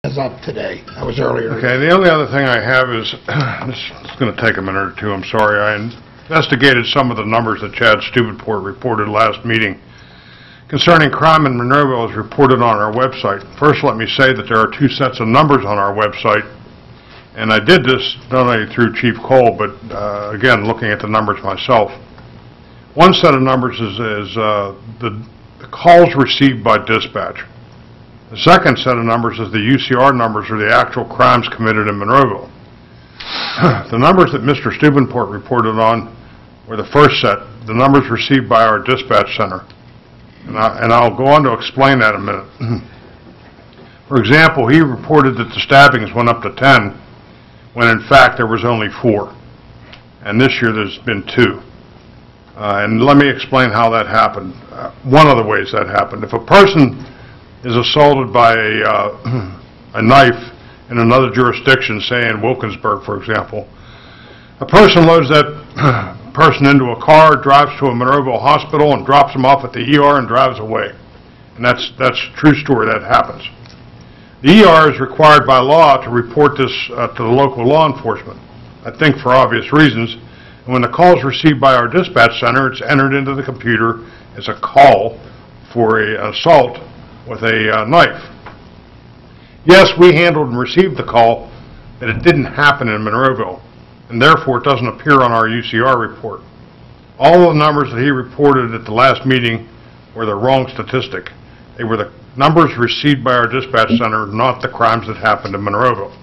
is up today. That was earlier. Okay, the only other thing I have is, this is going to take a minute or two, I'm sorry. I investigated some of the numbers that Chad Steubenport reported last meeting concerning crime in Monroeville as reported on our website. First, let me say that there are two sets of numbers on our website, and I did this not only through Chief Cole, but again, looking at the numbers myself. One set of numbers is the calls received by dispatch. The second set of numbers is the UCR numbers, or the actual crimes committed in Monroeville. The numbers that Mr. Steubenport reported on were the first set, the numbers received by our dispatch center. And I'll go on to explain that in a minute. For example, he reported that the stabbings went up to 10, when in fact there was only 4. And this year there's been 2. And let me explain how that happened. One of the ways that happened. If a person is assaulted by a knife in another jurisdiction, say in Wilkinsburg, for example, a person loads that person into a car, drives to a Monroeville hospital, and drops him off at the ER and drives away. And that's a true story. That happens. The ER is required by law to report this to the local law enforcement, I think for obvious reasons. And when the call is received by our dispatch center, it's entered into the computer as a call for an assault with a knife. Yes, we handled and received the call, but it didn't happen in Monroeville, and therefore it doesn't appear on our UCR report. All of the numbers that he reported at the last meeting were the wrong statistic. They were the numbers received by our dispatch center, not the crimes that happened in Monroeville.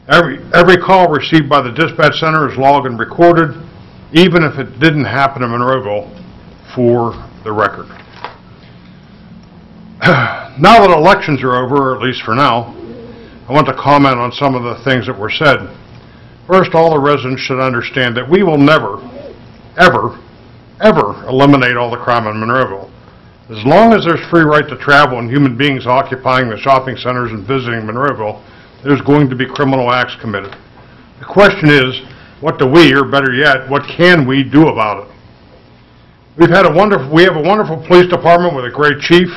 Every call received by the dispatch center is logged and recorded, even if it didn't happen in Monroeville, for the record. Now that elections are over, or at least for now, I want to comment on some of the things that were said. First, all the residents should understand that we will never, ever, ever eliminate all the crime in Monroeville. As long as there's free right to travel and human beings occupying the shopping centers and visiting Monroeville, there's going to be criminal acts committed. The question is, what do we, or better yet, what can we do about it? We have a wonderful police department with a great chief.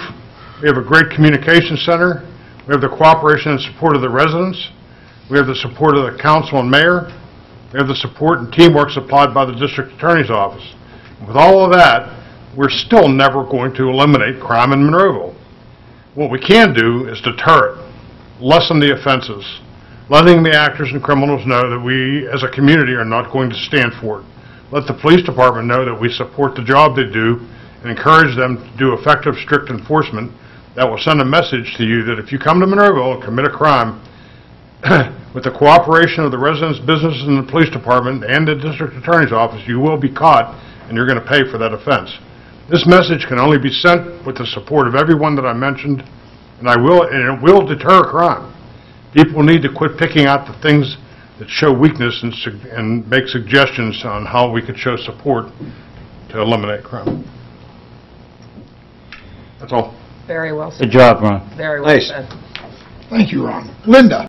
We have a great communication center. We have the cooperation and support of the residents. We have the support of the council and mayor. We have the support and teamwork supplied by the district attorney's office. And with all of that, we're still never going to eliminate crime in Monroeville. What we can do is deter it, lessen the offenses, letting the actors and criminals know that we as a community are not going to stand for it. Let the police department know that we support the job they do and encourage them to do effective, strict enforcement that will send a message to you that if you come to Monroeville and commit a crime, with the cooperation of the residents, businesses, and the police department and the district attorney's office, you will be caught and you're going to pay for that offense. This message can only be sent with the support of everyone that I mentioned, and it will deter crime. People need to quit picking out the things that show weakness and make suggestions on how we could show support to eliminate crime. That's all. Very well said. Good job, Ron. Very well said. Thank you, Ron. Linda.